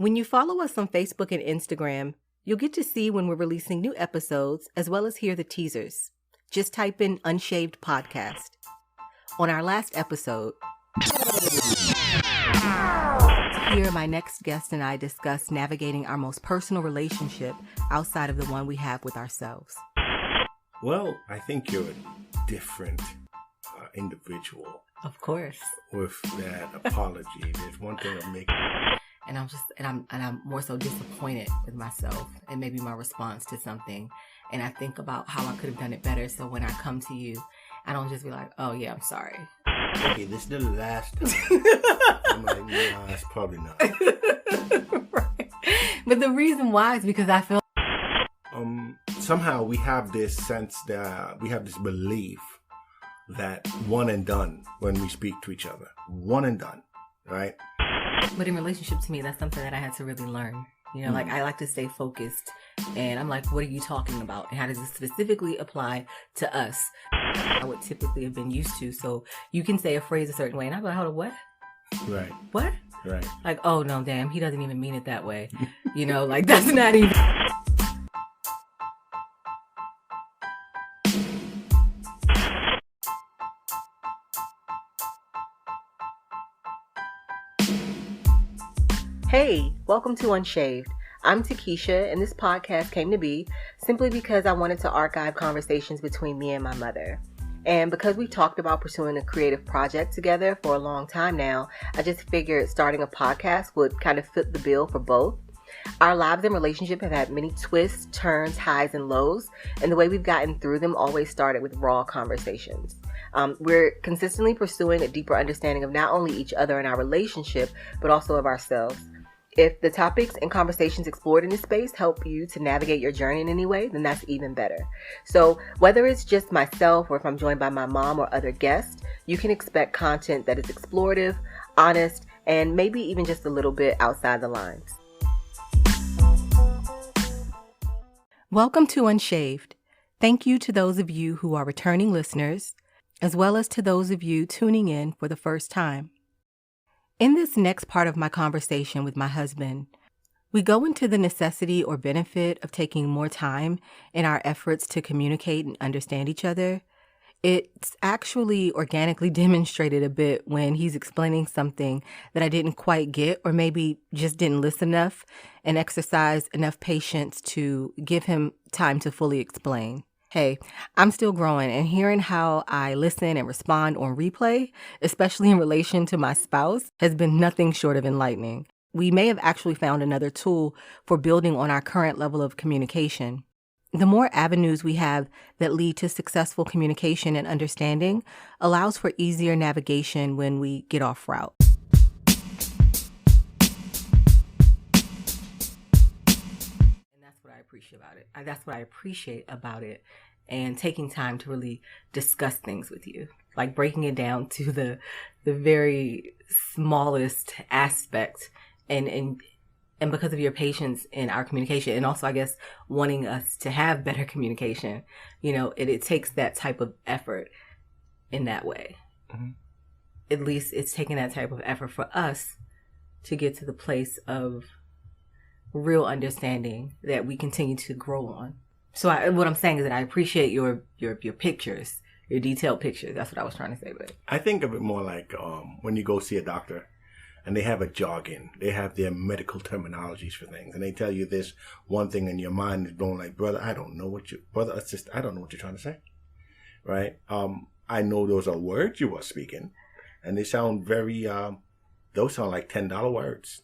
When you follow us on Facebook and Instagram, you'll get to see when we're releasing new episodes as well as hear the teasers. Just type in Unshaved Podcast. On our last episode, here my next guest and I discuss navigating our most personal relationship outside of the one we have with ourselves. Well, I think you're a different individual. Of course. With that apology. There's one thing I'm making. And I'm more so disappointed with myself and maybe my response to something. And I think about how I could have done it better. So when I come to you, I don't just be like, oh yeah, I'm sorry. Okay, this is the last time. I'm like, nah, it's probably not. Right. But the reason why is because I feel somehow we have this sense that we have this belief that one and done when we speak to each other. One and done, right? But in relationship to me, that's something that I had to really learn. You know, like I like to stay focused and I'm like, what are you talking about? And how does this specifically apply to us? I would typically have been used to. So you can say a phrase a certain way and I'm like, hold on, what? Right. What? Right. Like, oh no, damn, he doesn't even mean it that way. You know, like that's not even. Hey, welcome to Unshaved. I'm Takesha, and this podcast came to be simply because I wanted to archive conversations between me and my mother. And because we talked about pursuing a creative project together for a long time now, I just figured starting a podcast would kind of fit the bill for both. Our lives and relationship have had many twists, turns, highs, and lows, and the way we've gotten through them always started with raw conversations. We're consistently pursuing a deeper understanding of not only each other and our relationship, but also of ourselves. If the topics and conversations explored in this space help you to navigate your journey in any way, then that's even better. So whether it's just myself or if I'm joined by my mom or other guests, you can expect content that is explorative, honest, and maybe even just a little bit outside the lines. Welcome to Unshaved. Thank you to those of you who are returning listeners, as well as to those of you tuning in for the first time. In this next part of my conversation with my husband, we go into the necessity or benefit of taking more time in our efforts to communicate and understand each other. It's actually organically demonstrated a bit when he's explaining something that I didn't quite get or maybe just didn't listen enough and exercise enough patience to give him time to fully explain. Hey, I'm still growing, and hearing how I listen and respond on replay, especially in relation to my spouse, has been nothing short of enlightening. We may have actually found another tool for building on our current level of communication. The more avenues we have that lead to successful communication and understanding allows for easier navigation when we get off route. That's what I appreciate about it, and taking time to really discuss things with you, like breaking it down to the very smallest aspect, and because of your patience in our communication, and also I guess wanting us to have better communication, you know, it takes that type of effort in that way. Mm-hmm. At least it's taking that type of effort for us to get to the place of real understanding that we continue to grow on. So what I'm saying is that I appreciate your pictures, your detailed pictures. That's what I was trying to say. But I think of it more like when you go see a doctor and they have a jargon. They have their medical terminologies for things. And they tell you this one thing and your mind is blown like, brother, I don't know what I don't know what you're trying to say. Right? I know those are words you are speaking. And they sound very, those sound like $10 words.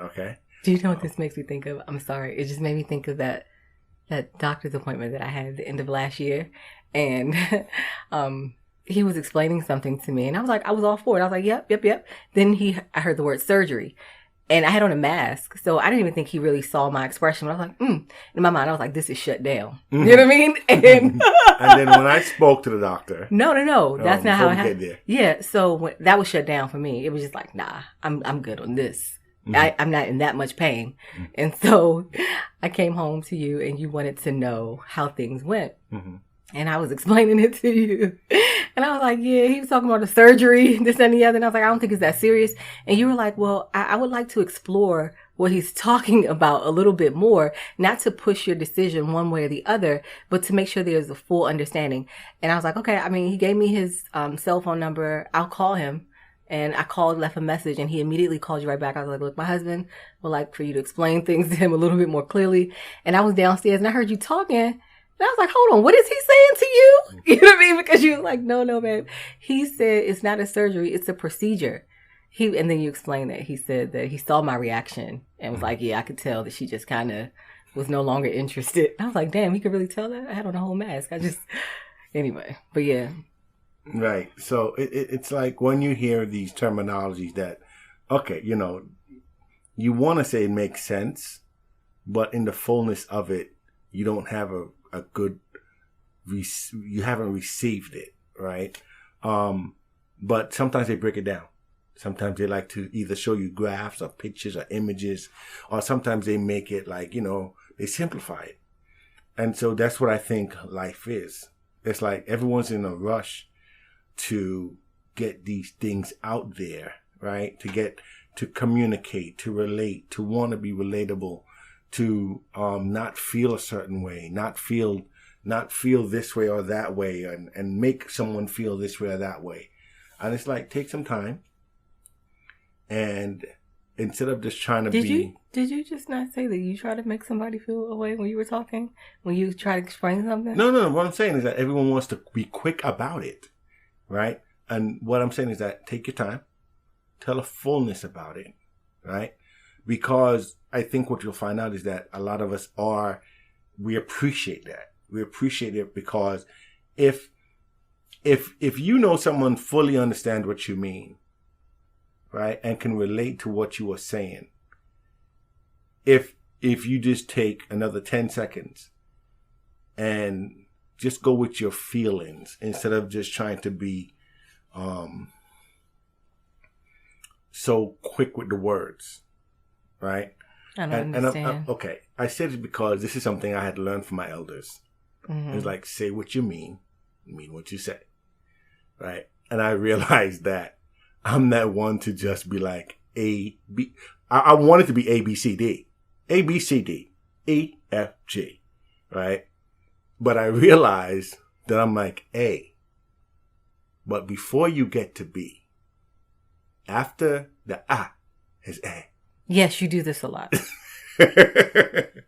Okay? Do you know what this makes me think of? I'm sorry. It just made me think of that doctor's appointment that I had at the end of last year. And he was explaining something to me. And I was like, I was all for it. I was like, yep. Then I heard the word surgery. And I had on a mask. So I didn't even think he really saw my expression. But I was like, In my mind, I was like, this is shut down. Mm-hmm. You know what I mean? And then when I spoke to the doctor. No. That's not how it happened. Yeah. So that was shut down for me. It was just like, nah, I'm good on this. Mm-hmm. I'm not in that much pain. Mm-hmm. And so I came home to you and you wanted to know how things went. Mm-hmm. And I was explaining it to you. And I was like, yeah, he was talking about the surgery, this and the other. And I was like, I don't think it's that serious. And you were like, well, I would like to explore what he's talking about a little bit more, not to push your decision one way or the other, but to make sure there's a full understanding. And I was like, okay, I mean, he gave me his cell phone number. I'll call him. And I called, left a message, and he immediately called you right back. I was like, look, my husband would like for you to explain things to him a little bit more clearly. And I was downstairs and I heard you talking. And I was like, hold on, what is he saying to you? You know what I mean? Because you was like, no, babe. He said it's not a surgery, it's a procedure. And then you explained that. He said that he saw my reaction and was like, yeah, I could tell that she just kind of was no longer interested. I was like, damn, he could really tell that? I had on a whole mask. Anyway, but yeah. Right. So it's like when you hear these terminologies that, okay, you want to say it makes sense, but in the fullness of it, you don't have a good, you haven't received it, right? But sometimes they break it down. Sometimes they like to either show you graphs or pictures or images, or sometimes they make it like, they simplify it. And so that's what I think life is. It's like everyone's in a rush to get these things out there, right? To communicate, to relate, to want to be relatable, to not feel a certain way, not feel this way or that way, and make someone feel this way or that way. And it's like, take some time, and instead of just trying to Did you just not say that you try to make somebody feel a way when you were talking? When you try to explain something? No. What I'm saying is that everyone wants to be quick about it, right? And what I'm saying is that take your time, tell a fullness about it, right? Because I think what you'll find out is that a lot of us we appreciate that. We appreciate it because if someone fully understands what you mean, right, and can relate to what you are saying, if you just take another 10 seconds and just go with your feelings instead of just trying to be so quick with the words, right? I don't understand. Okay, I said it because this is something I had learned from my elders. Mm-hmm. It's like, say what you mean what you say, right? And I realized that I'm that one to just be like I want it to be A, B, C, D, E, F, G, right? But I realized that I'm like A. But before you get to B, after the A is A. Yes, you do this a lot.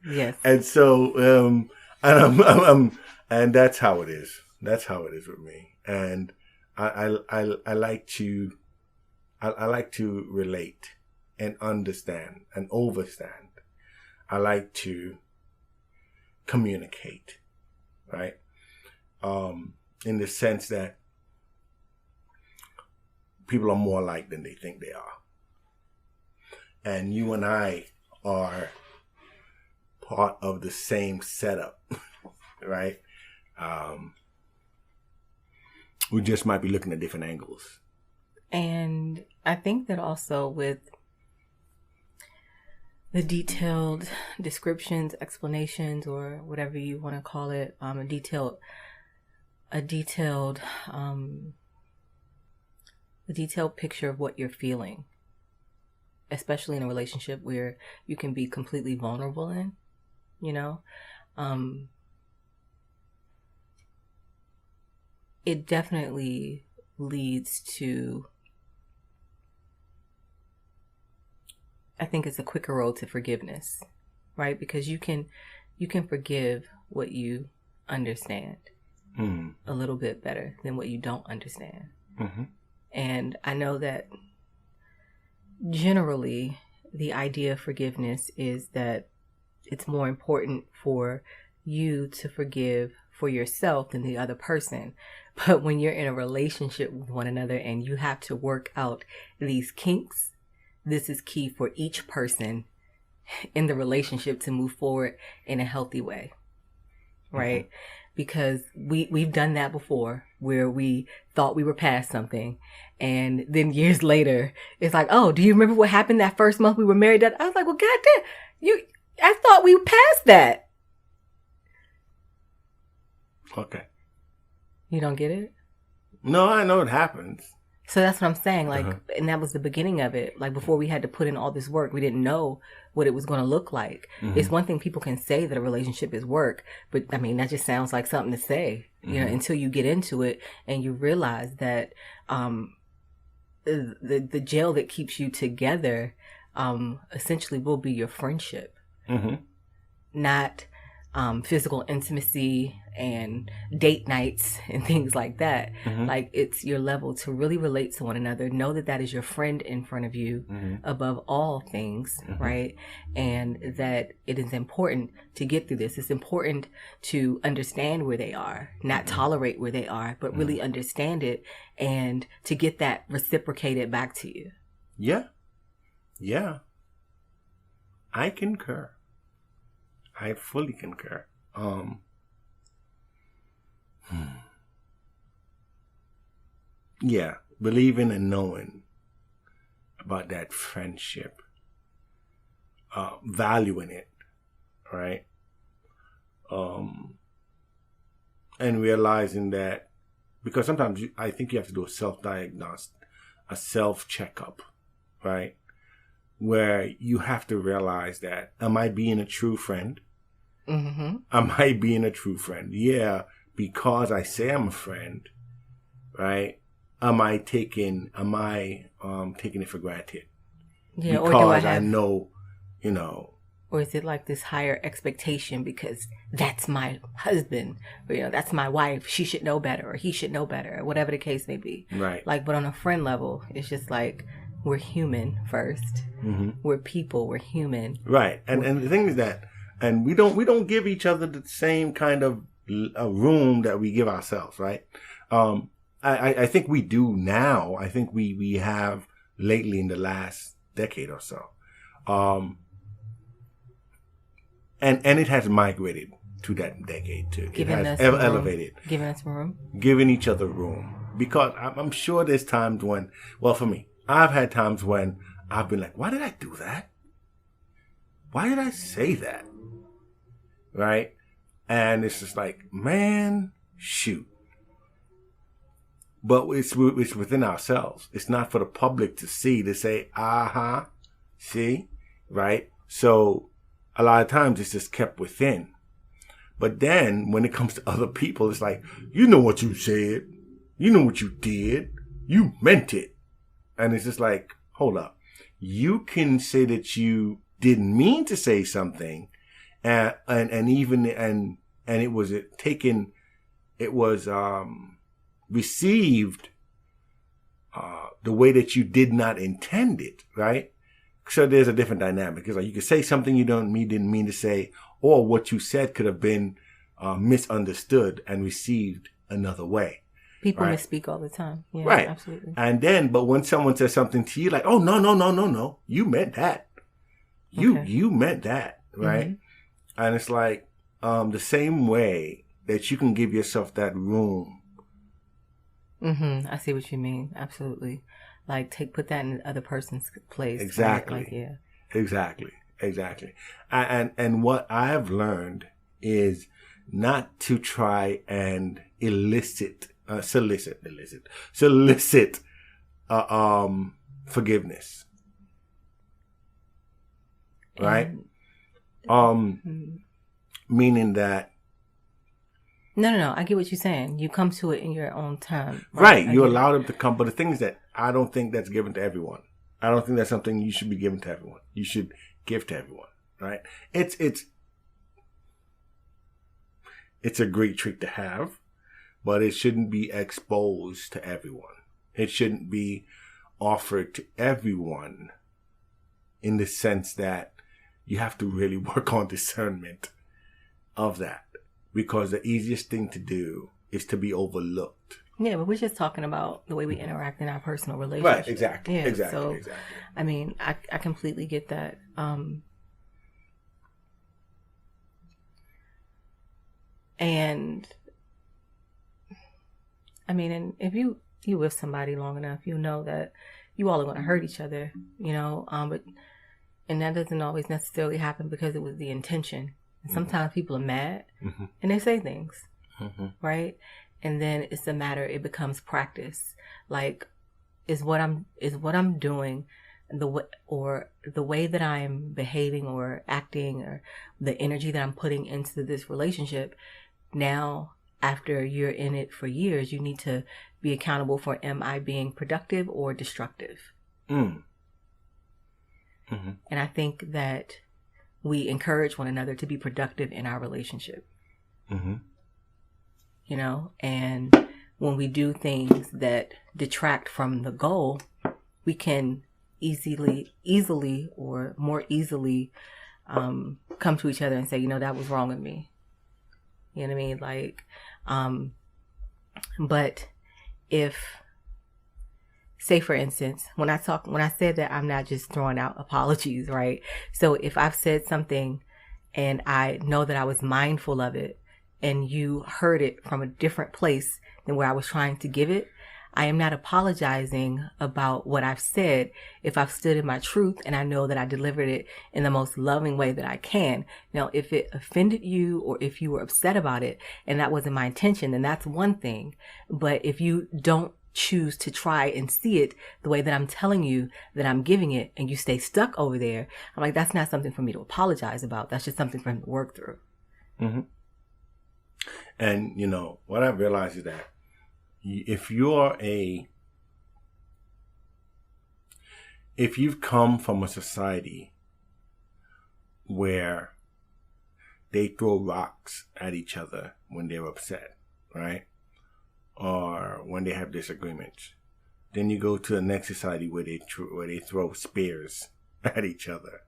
Yes. And so, and that's how it is. That's how it is with me. And I like to relate and understand and overstand. I like to communicate, right? In the sense that people are more alike than they think they are. And you and I are part of the same setup, right? We just might be looking at different angles. And I think that also with the detailed descriptions, explanations, or whatever you want to call it, a detailed picture of what you're feeling, especially in a relationship where you can be completely vulnerable in, it definitely leads to, I think it's a quicker road to forgiveness, right? Because you can forgive what you understand a little bit better than what you don't understand. Mm-hmm. And I know that generally the idea of forgiveness is that it's more important for you to forgive for yourself than the other person. But when you're in a relationship with one another and you have to work out these kinks, this is key for each person in the relationship to move forward in a healthy way, right? Mm-hmm. Because we've done that before where we thought we were past something. And then years later, it's like, oh, do you remember what happened that first month we were married? I was like, well, goddamn, I thought we passed that. Okay. You don't get it? No, I know it happens. So that's what I'm saying. Like, and that was the beginning of it. Like, before we had to put in all this work, we didn't know what it was going to look like. It's one thing people can say that a relationship is work, but I mean, that just sounds like something to say, you know, until you get into it and you realize that, the gel that keeps you together, essentially will be your friendship, not, physical intimacy and date nights and things like that. Like, it's your level to really relate to one another. Know that that is your friend in front of you above all things, right? And that it is important to get through this. It's important to understand where they are, not tolerate where they are, but really understand it and to get that reciprocated back to you. Yeah. Yeah. I concur. I fully concur. Yeah, believing and knowing about that friendship, valuing it, right? And realizing that, because sometimes I think you have to do a self-diagnostic, a self-checkup, right? Where you have to realize that, am I being a true friend? Am I being a true friend? Yeah, because I say I'm a friend, right? Am I taking it for granted? Yeah, because or do I have, know, you know. Or is it like this higher expectation because that's my husband, or, you know, that's my wife, she should know better, or he should know better, or whatever the case may be. Right. Like, but on a friend level, it's just like, we're human first. We're people, we're human. Right. And the thing is that, and we don't give each other the same kind of room that we give ourselves, right? I think we do now. I think we have lately in the last decade or so. And it has migrated to that decade too. It has elevated. Giving us room. Giving each other room. Because I'm sure there's times when, well, for me, I've had times when I've been like, why did I do that? Why did I say that? Right? And it's just like, man, shoot. But it's within ourselves. It's not for the public to see, to say, see? Right? So a lot of times it's just kept within. But then when it comes to other people, it's like, you know what you said. You know what you did. You meant it. And it's just like, hold up. You can say that you didn't mean to say something, and it was taken, it was received the way that you did not intend it, right? So there's a different dynamic. It's like you could say something you didn't mean to say, or what you said could have been misunderstood and received another way. People right? misspeak all the time. Yeah, right. Absolutely. And then, but when someone says something to you like, oh, no, you meant that. You meant that, right? And it's like the same way that you can give yourself that room. I see what you mean. Absolutely. Like put that in the other person's place. Exactly. Right? Like, yeah. Exactly. And what I have learned is not to try and solicit forgiveness. Right? Meaning that. No. I get what you're saying. You come to it in your own time. Right. You allow them to come. But the thing is that I don't think that's given to everyone. I don't think that's something you should be giving to everyone. You should give to everyone. Right? It's a great trick to have, but it shouldn't be exposed to everyone. It shouldn't be offered to everyone in the sense that you have to really work on discernment of that, because the easiest thing to do is to be overlooked. Yeah, but we're just talking about the way we interact in our personal relationships. Right, exactly. Yeah, exactly. I mean, I completely get that. And I mean, and if you with somebody long enough, you know that you all are going to hurt each other, you know, and that doesn't always necessarily happen because it was the intention. And sometimes people are mad and they say things, right? And then it's a matter, it becomes practice. Like, is what I'm doing, the way that I'm behaving or acting, or the energy that I'm putting into this relationship. Now, after you're in it for years, you need to be accountable for, am I being productive or destructive? Mm. Mm-hmm. And I think that we encourage one another to be productive in our relationship. Mm-hmm. You know, and when we do things that detract from the goal, we can easily or more easily come to each other and say, you know, that was wrong with me. You know what I mean? Like, but if, say for instance, when I said that I'm not just throwing out apologies, right? So if I've said something and I know that I was mindful of it and you heard it from a different place than where I was trying to give it, I am not apologizing about what I've said if I've stood in my truth and I know that I delivered it in the most loving way that I can. Now, if it offended you or if you were upset about it and that wasn't my intention, then that's one thing. But if you don't choose to try and see it the way that I'm telling you that I'm giving it and you stay stuck over there, I'm like, that's not something for me to apologize about. That's just something for him to work through. Mm-hmm. And, you know, what I realized is that if you've come from a society where they throw rocks at each other when they're upset, right? Or when they have disagreements, then you go to the next society where they throw spears at each other,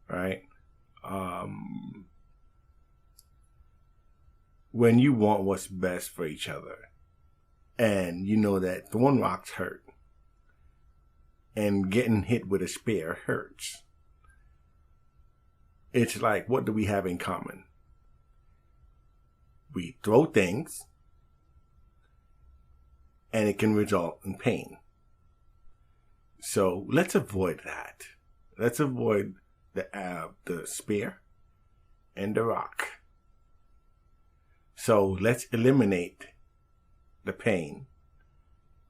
right? When you want what's best for each other, and you know that throwing rocks hurt, and getting hit with a spear hurts, it's like, what do we have in common? We throw things, and it can result in pain. So let's avoid that. Let's avoid the spear and the rock. So let's eliminate the pain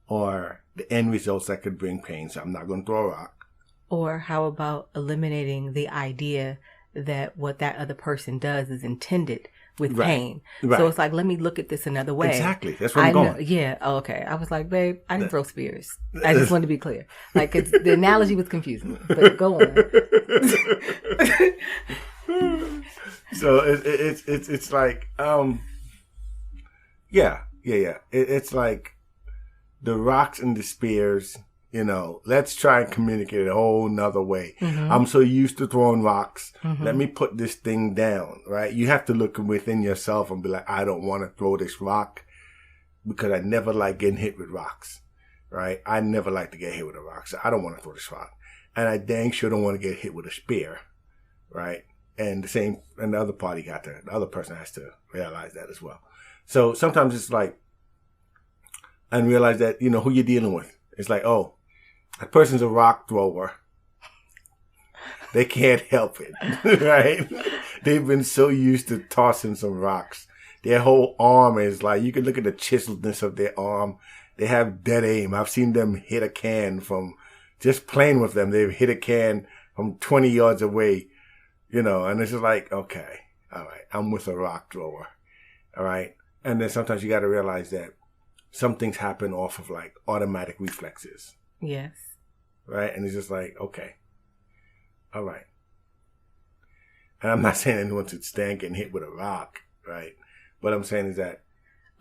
or the end results that could bring pain. So I'm not going to throw a rock. Or how about eliminating the idea that what that other person does is intended with pain. Right. So it's like, let me look at this another way. Exactly. That's where I'm going. Yeah. Oh, okay. I was like, babe, I didn't throw spears. I just wanted to be clear. Like, the analogy was confusing me. But go on. So it's like, yeah. It's like the rocks and the spears, you know, let's try and communicate a whole nother way. Mm-hmm. I'm so used to throwing rocks. Mm-hmm. Let me put this thing down, right? You have to look within yourself and be like, I don't want to throw this rock because I never like getting hit with rocks, right? I never like to get hit with a rock, so I don't want to throw this rock. And I dang sure don't want to get hit with a spear, right? And the other the other person has to realize that as well. So sometimes it's like, and realize that, you know, who you're dealing with. It's like, oh, that person's a rock thrower. They can't help it, right? They've been so used to tossing some rocks. Their whole arm is like, you can look at the chiseledness of their arm. They have dead aim. I've seen them hit a can from just playing with them. They've hit a can from 20 yards away, you know, and it's just like, okay, all right, I'm with a rock thrower, all right? And then sometimes you got to realize that some things happen off of like automatic reflexes. Yes. Right? And it's just like, okay, all right. And I'm not saying anyone should stand getting hit with a rock, right? What I'm saying is that.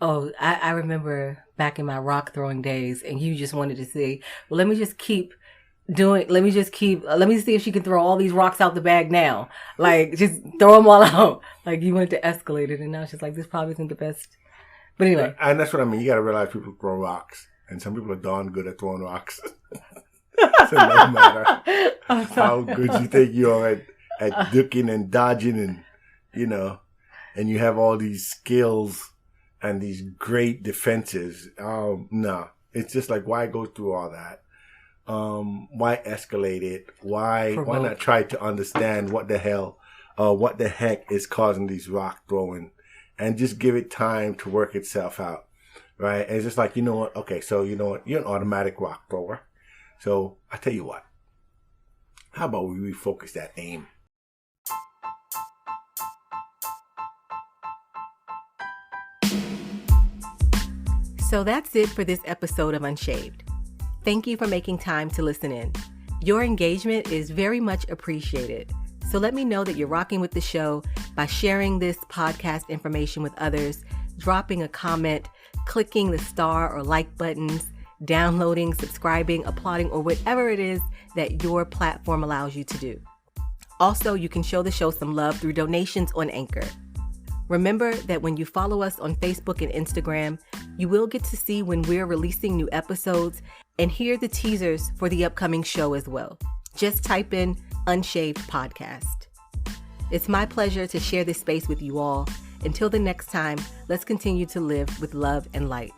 Oh, I remember back in my rock throwing days, and you just wanted to say, well, let me see if she can throw all these rocks out the bag now. Like, just throw them all out. Like, you wanted to escalate it, and now it's just like, this probably isn't the best. But anyway. And that's what I mean. You got to realize people throw rocks, and some people are darn good at throwing rocks. So no matter how good you think you are at ducking and dodging and, you know, and you have all these skills and these great defenses. No, it's just like, why go through all that? Why escalate it? Why not try to understand what the heck is causing these rock throwing, and just give it time to work itself out, right? And it's just like, you know what? Okay, so you know what? You're an automatic rock thrower. So I tell you what. How about we refocus that aim? So that's it for this episode of Unshaved. Thank you for making time to listen in. Your engagement is very much appreciated. So let me know that you're rocking with the show by sharing this podcast information with others, dropping a comment, clicking the star or like buttons, downloading, subscribing, applauding, or whatever it is that your platform allows you to do. Also, you can show the show some love through donations on Anchor. Remember that when you follow us on Facebook and Instagram, you will get to see when we're releasing new episodes and hear the teasers for the upcoming show as well. Just type in Unshaved Podcast. It's my pleasure to share this space with you all. Until the next time, let's continue to live with love and light.